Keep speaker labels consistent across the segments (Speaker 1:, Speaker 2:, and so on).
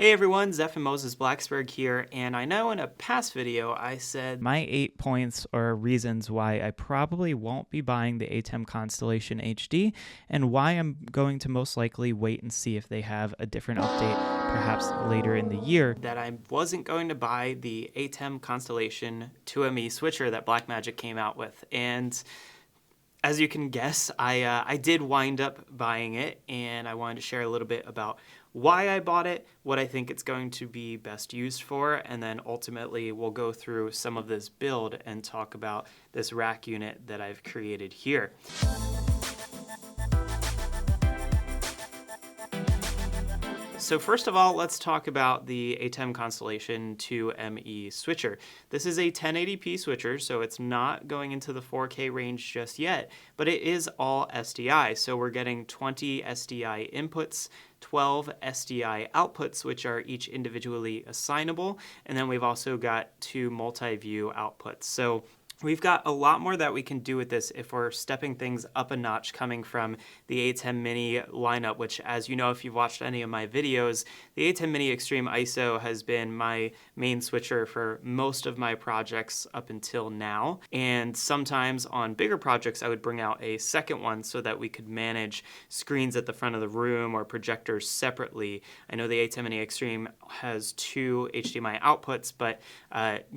Speaker 1: Hey everyone, Zeph and Moses Blacksburg here, and I know in a past video I said
Speaker 2: My 8 points or reasons why I probably won't be buying the ATEM Constellation HD and why I'm going to most likely wait and see if they have a different update perhaps later in the year.
Speaker 1: that I wasn't going to buy the ATEM Constellation 2ME switcher that Blackmagic came out with, and as you can guess, I did wind up buying it, and I wanted to share a little bit about why I bought it, what I think it's going to be best used for, and then ultimately we'll go through some of this build and talk about this rack unit that I've created here. So first of all, let's talk about the ATEM Constellation 2ME switcher. This is a 1080p switcher, so it's not going into the 4K range just yet, but it is all SDI. So we're getting 20 SDI inputs, 12 SDI outputs, which are each individually assignable, and then we've also got 2 multi-view outputs. So we've got a lot more that we can do with this if we're stepping things up a notch coming from the ATEM Mini lineup, which, as you know, if you've watched any of my videos, the ATEM Mini Extreme ISO has been my main switcher for most of my projects up until now. And sometimes on bigger projects, I would bring out a second one so that we could manage screens at the front of the room or projectors separately. I know the ATEM Mini Extreme has 2 HDMI outputs, but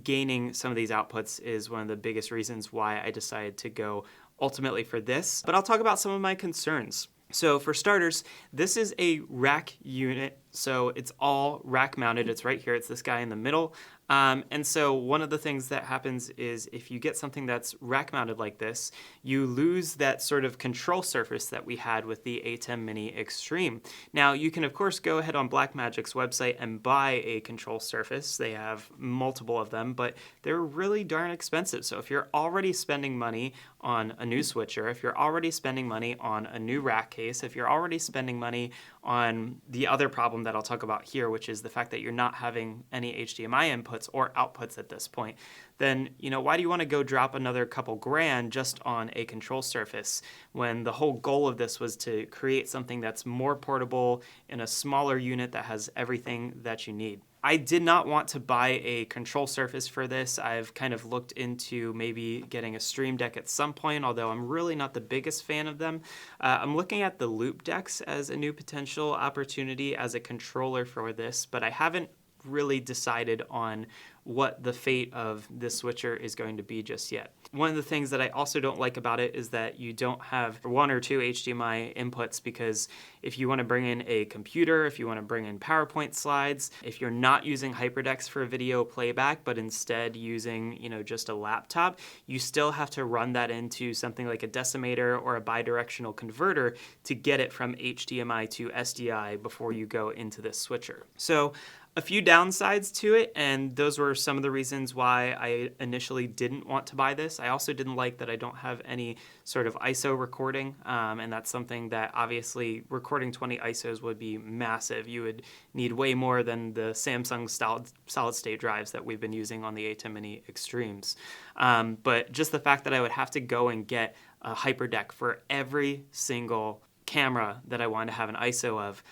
Speaker 1: gaining some of these outputs is one of the biggest reasons why I decided to go ultimately for this. But I'll talk about some of my concerns. So for starters, this is a rack unit, so it's all rack mounted. It's right here. It's this guy in the middle. And so one of the things that happens is if you get something that's rack mounted like this, you lose that sort of control surface that we had with the ATEM Mini Extreme. Now you can of course go ahead on Blackmagic's website and buy a control surface. They have multiple of them, but they're really darn expensive. So if you're already spending money on a new switcher, if you're already spending money on a new rack case, if you're already spending money on the other problem that I'll talk about here, which is the fact that you're not having any HDMI inputs or outputs at this point, then why do you want to go drop another couple grand just on a control surface when the whole goal of this was to create something that's more portable in a smaller unit that has everything that you need? I did not want to buy a control surface for this. I've kind of looked into maybe getting a Stream Deck at some point, although I'm really not the biggest fan of them. I'm looking at the Loop Decks as a new potential opportunity as a controller for this, but I haven't really decided on what the fate of this switcher is going to be just yet. One of the things that I also don't like about it is that you don't have 1 or 2 HDMI inputs, because if you want to bring in a computer, if you want to bring in PowerPoint slides, if you're not using HyperDecks for video playback, but instead using, just a laptop, you still have to run that into something like a decimator or a bidirectional converter to get it from HDMI to SDI before you go into this switcher. So a few downsides to it, and those were some of the reasons why I initially didn't want to buy this. I also didn't like that I don't have any sort of ISO recording, and that's something that obviously recording 20 ISOs would be massive. You would need way more than the Samsung solid state drives that we've been using on the ATEM Mini Extremes. But just the fact that I would have to go and get a HyperDeck for every single camera that I wanted to have an ISO of,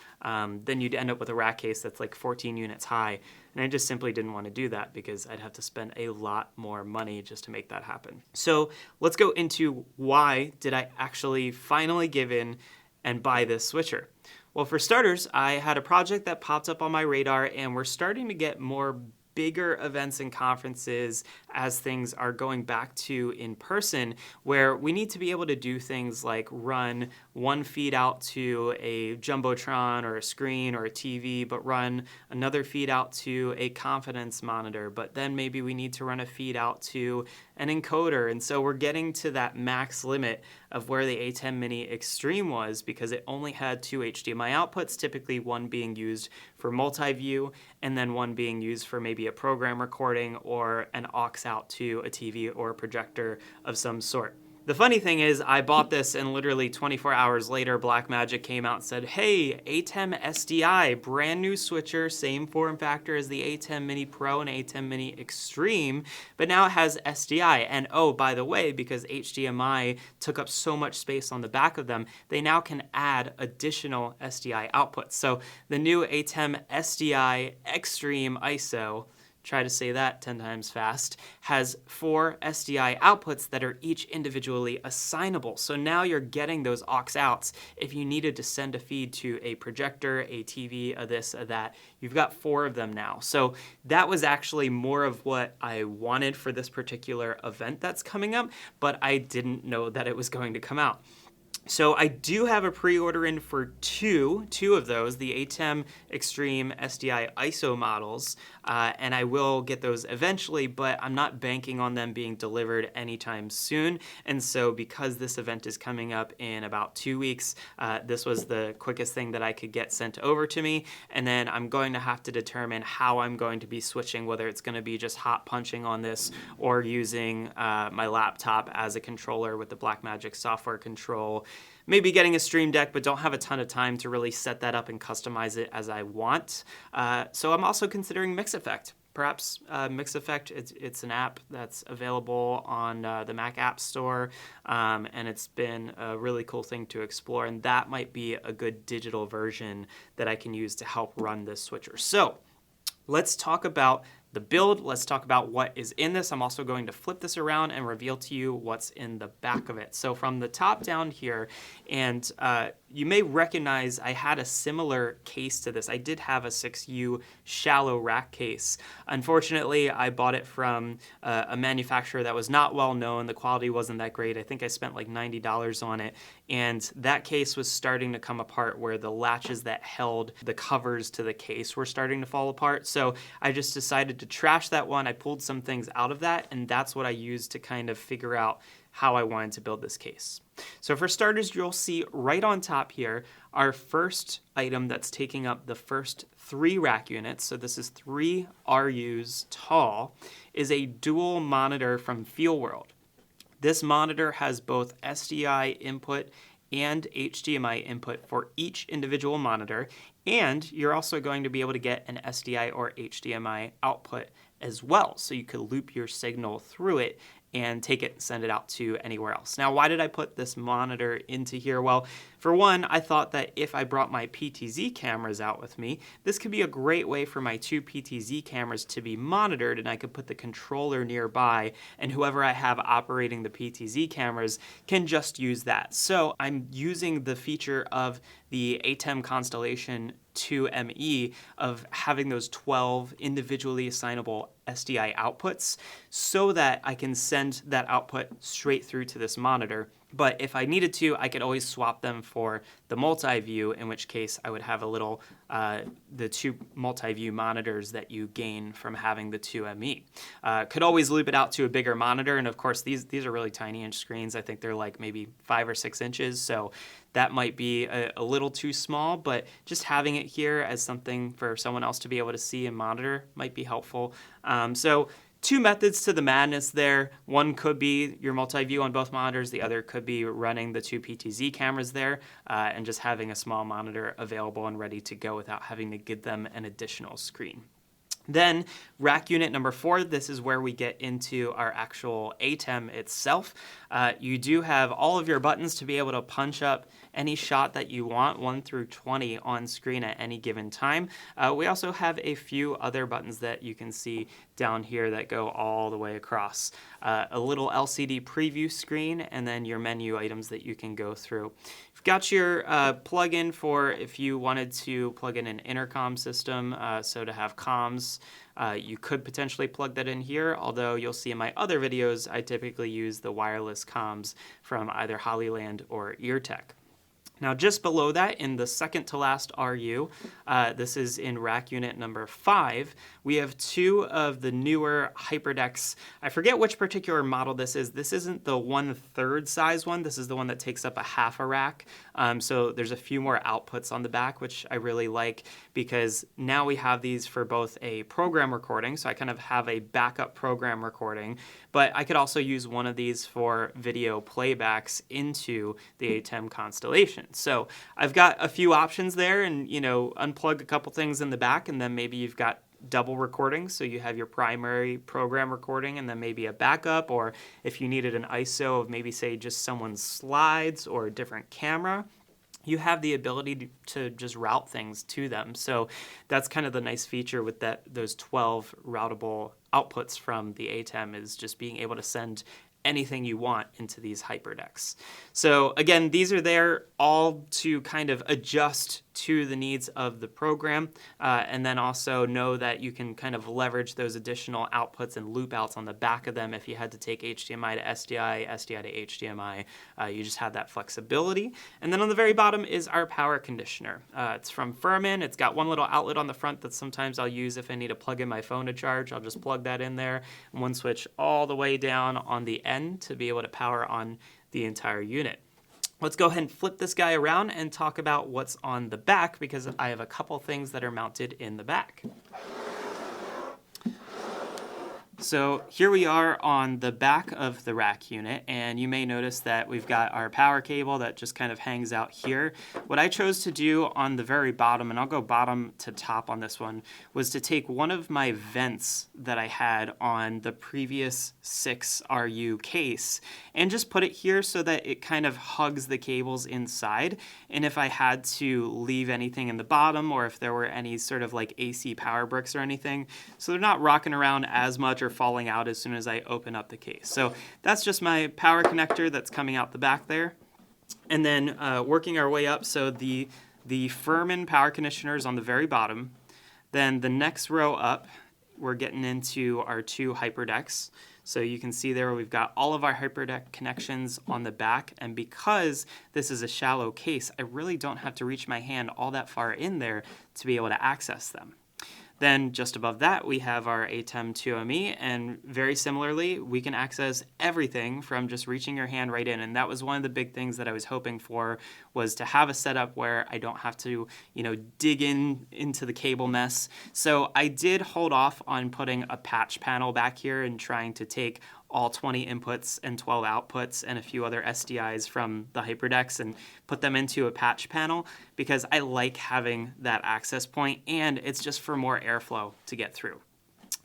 Speaker 1: then you'd end up with a rack case that's like 14 units high. And I just simply didn't want to do that because I'd have to spend a lot more money just to make that happen. So let's go into why did I actually finally give in and buy this switcher. Well, for starters, I had a project that popped up on my radar, and we're starting to get more bigger events and conferences as things are going back to in person, where we need to be able to do things like run one feed out to a Jumbotron or a screen or a TV, but run another feed out to a confidence monitor, but then maybe we need to run a feed out to an encoder. And so we're getting to that max limit of where the ATEM Mini Extreme was, because it only had 2 HDMI outputs, typically one being used for multi-view and then one being used for maybe a program recording or an aux out to a TV or a projector of some sort. The funny thing is I bought this and literally 24 hours later, Blackmagic came out and said, hey, ATEM SDI, brand new switcher, same form factor as the ATEM Mini Pro and ATEM Mini Extreme, but now it has SDI. And oh, by the way, because HDMI took up so much space on the back of them, they now can add additional SDI outputs. So the new ATEM SDI Extreme ISO, try to say that 10 times fast, has 4 SDI outputs that are each individually assignable. So now you're getting those aux outs. If you needed to send a feed to a projector, a TV, a this, a that, you've got 4 of them now. So that was actually more of what I wanted for this particular event that's coming up, but I didn't know that it was going to come out. So I do have a pre-order in for two of those, the ATEM Extreme SDI ISO models, and I will get those eventually, but I'm not banking on them being delivered anytime soon. And so because this event is coming up in about 2 weeks, this was the quickest thing that I could get sent over to me. And then I'm going to have to determine how I'm going to be switching, whether it's going to be just hot punching on this or using my laptop as a controller with the Blackmagic software control. Maybe getting a Stream Deck, but don't have a ton of time to really set that up and customize it as I want. So I'm also considering MixEffect. Perhaps MixEffect, it's an app that's available on the Mac App Store, and it's been a really cool thing to explore, and that might be a good digital version that I can use to help run this switcher. So let's talk about the build. Let's talk about what is in this. I'm also going to flip this around and reveal to you what's in the back of it. So from the top down here, and you may recognize I had a similar case to this. I did have a 6U shallow rack case. Unfortunately, I bought it from a manufacturer that was not well known. The quality wasn't that great. I think I spent like $90 on it. And that case was starting to come apart where the latches that held the covers to the case were starting to fall apart. So I just decided to trash that one. I pulled some things out of that, and that's what I used to kind of figure out how I wanted to build this case. So for starters, you'll see right on top here, our first item that's taking up the first 3 rack units, so this is 3 RUs tall, is a dual monitor from FeelWorld. This monitor has both SDI input and HDMI input for each individual monitor, and you're also going to be able to get an SDI or HDMI output as well, so you could loop your signal through it and take it and send it out to anywhere else. Now, why did I put this monitor into here? Well, for one, I thought that if I brought my PTZ cameras out with me, this could be a great way for my 2 PTZ cameras to be monitored, and I could put the controller nearby, and whoever I have operating the PTZ cameras can just use that. So I'm using the feature of the ATEM Constellation 2ME of having those 12 individually assignable SDI outputs so that I can send that output straight through to this monitor. But if I needed to, I could always swap them for the multi-view, in which case I would have a little, the 2 multi-view monitors that you gain from having the 2ME. Could always loop it out to a bigger monitor, and of course these are really tiny inch screens. I think they're like maybe 5 or 6 inches, so that might be a little too small, but just having it here as something for someone else to be able to see and monitor might be helpful. So 2 methods to the madness there. One could be your multi-view on both monitors. The other could be running the 2 PTZ cameras there and just having a small monitor available and ready to go without having to give them an additional screen. Then rack unit number 4, this is where we get into our actual ATEM itself. You do have all of your buttons to be able to punch up any shot that you want, 1 through 20 on screen at any given time. We also have a few other buttons that you can see down here that go all the way across. A little LCD preview screen, and then your menu items that you can go through. You've got your plug-in for if you wanted to plug in an intercom system, so to have comms. You could potentially plug that in here, although you'll see in my other videos, I typically use the wireless comms from either Hollyland or EarTech. Now, just below that, in the second to last RU, this is in rack unit number 5, we have 2 of the newer HyperDecks. I forget which particular model this is. This isn't the 1/3 size one. This is the one that takes up a half a rack. So there's a few more outputs on the back, which I really like, because now we have these for both a program recording, so I kind of have a backup program recording, but I could also use one of these for video playbacks into the ATEM Constellation. So I've got a few options there, and unplug a couple things in the back, and then maybe you've got double recording, so you have your primary program recording and then maybe a backup, or if you needed an ISO of maybe say just someone's slides or a different camera, you have the ability to just route things to them. So that's kind of the nice feature with those 12 routable outputs from the ATEM, is just being able to send anything you want into these HyperDecks. So again, these are there all to kind of adjust to the needs of the program, and then also know that you can kind of leverage those additional outputs and loop outs on the back of them. If you had to take HDMI to SDI, SDI to HDMI, you just have that flexibility. And then on the very bottom is our power conditioner. It's from Furman. It's got one little outlet on the front that sometimes I'll use if I need to plug in my phone to charge. I'll just plug that in there, and one switch all the way down on the end to be able to power on the entire unit. Let's go ahead and flip this guy around and talk about what's on the back, because I have a couple things that are mounted in the back. So here we are on the back of the rack unit, and you may notice that we've got our power cable that just kind of hangs out here. What I chose to do on the very bottom, and I'll go bottom to top on this one, was to take one of my vents that I had on the previous 6 RU case and just put it here so that it kind of hugs the cables inside. And if I had to leave anything in the bottom, or if there were any sort of like AC power bricks or anything, so they're not rocking around as much or falling out as soon as I open up the case. So that's just my power connector that's coming out the back there. And then working our way up, so the Furman power conditioner is on the very bottom. Then the next row up, we're getting into our 2 HyperDecks. So you can see there we've got all of our HyperDeck connections on the back, and because this is a shallow case, I really don't have to reach my hand all that far in there to be able to access them. Then just above that, we have our ATEM 2ME, and very similarly, we can access everything from just reaching your hand right in. And that was one of the big things that I was hoping for, was to have a setup where I don't have to, dig into the cable mess. So I did hold off on putting a patch panel back here and trying to take all 20 inputs and 12 outputs and a few other SDIs from the HyperDecks and put them into a patch panel, because I like having that access point, and it's just for more airflow to get through.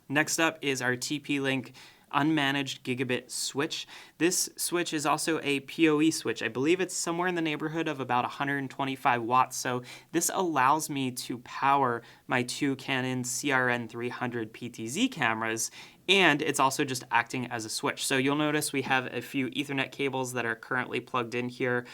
Speaker 1: Next up is our TP-Link unmanaged gigabit switch. This switch is also a PoE switch. I believe it's somewhere in the neighborhood of about 125 watts. So this allows me to power my 2 Canon CRN300 PTZ cameras, and it's also just acting as a switch. So you'll notice we have a few Ethernet cables that are currently plugged in here,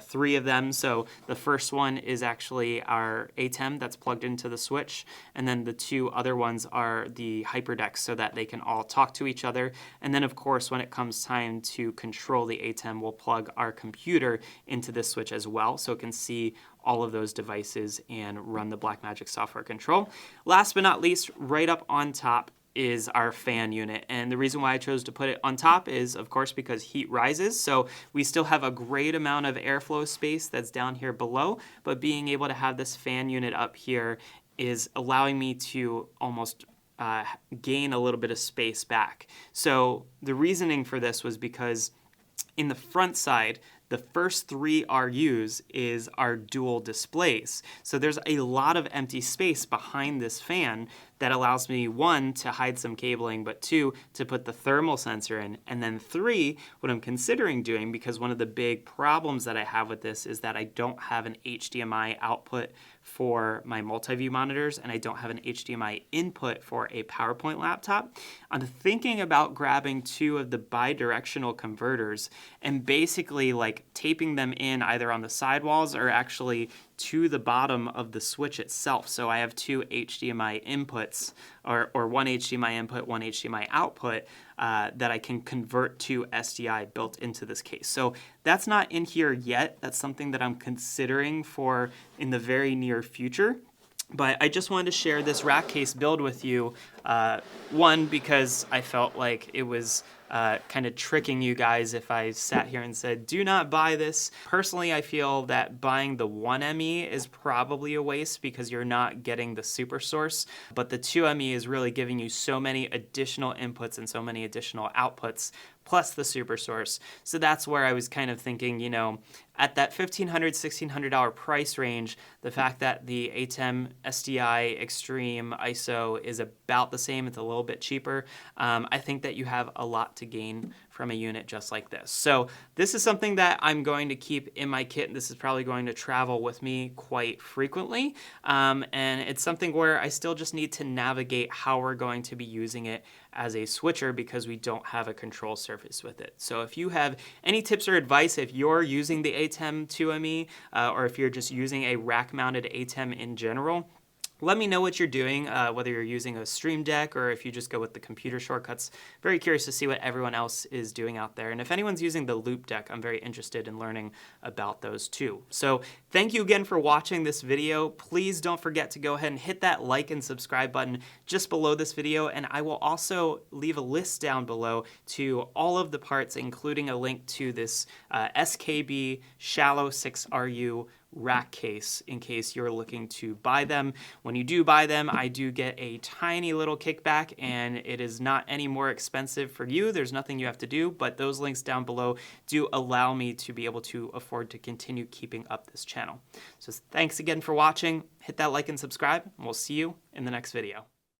Speaker 1: 3 of them. So the first one is actually our ATEM that's plugged into the switch, and then the 2 other ones are the HyperDecks so that they can all talk to each other. And then of course, when it comes time to control the ATEM, we'll plug our computer into this switch as well, so it can see all of those devices and run the Blackmagic software control. Last but not least, right up on top is our fan unit. And the reason why I chose to put it on top is, of course, because heat rises. So we still have a great amount of airflow space that's down here below, but being able to have this fan unit up here is allowing me to almost gain a little bit of space back. So the reasoning for this was because in the front side, the first 3 RUs is our dual displays. So there's a lot of empty space behind this fan that allows me, 1, to hide some cabling, but 2, to put the thermal sensor in. And then 3, what I'm considering doing, because one of the big problems that I have with this is that I don't have an HDMI output for my multi-view monitors, and I don't have an HDMI input for a PowerPoint laptop. I'm thinking about grabbing 2 of the bi-directional converters and basically like taping them in either on the sidewalls or actually to the bottom of the switch itself. So I have two HDMI inputs, or one HDMI input, one HDMI output, that I can convert to SDI built into this case. So that's not in here yet. That's something that I'm considering for in the very near future. But I just wanted to share this rack case build with you. One, because I felt like it was kind of tricking you guys if I sat here and said, do not buy this. Personally, I feel that buying the 1ME is probably a waste because you're not getting the super source, but the 2ME is really giving you so many additional inputs and so many additional outputs, plus the super source. So that's where I was kind of thinking, you know, at that $1,500, $1,600 price range, the fact that the ATEM SDI Extreme ISO is about the same, it's a little bit cheaper, I think that you have a lot to gain from a unit just like this. So this is something that I'm going to keep in my kit, and this is probably going to travel with me quite frequently. And it's something where I still just need to navigate how we're going to be using it as a switcher because we don't have a control surface with it. So if you have any tips or advice, if you're using the ATEM 2ME, or if you're just using a rack-mounted ATEM in general, let me know what you're doing, whether you're using a Stream Deck or if you just go with the computer shortcuts. Very curious to see what everyone else is doing out there. And if anyone's using the Loop Deck, I'm very interested in learning about those too. So thank you again for watching this video. Please don't forget to go ahead and hit that like and subscribe button just below this video. And I will also leave a list down below to all of the parts, including a link to this SKB Shallow 6RU rack case in case you're looking to buy them. When you do buy them, I do get a tiny little kickback, and it is not any more expensive for you. There's nothing you have to do, but those links down below do allow me to be able to afford to continue keeping up this channel. So thanks again for watching. Hit that like and subscribe, and we'll see you in the next video.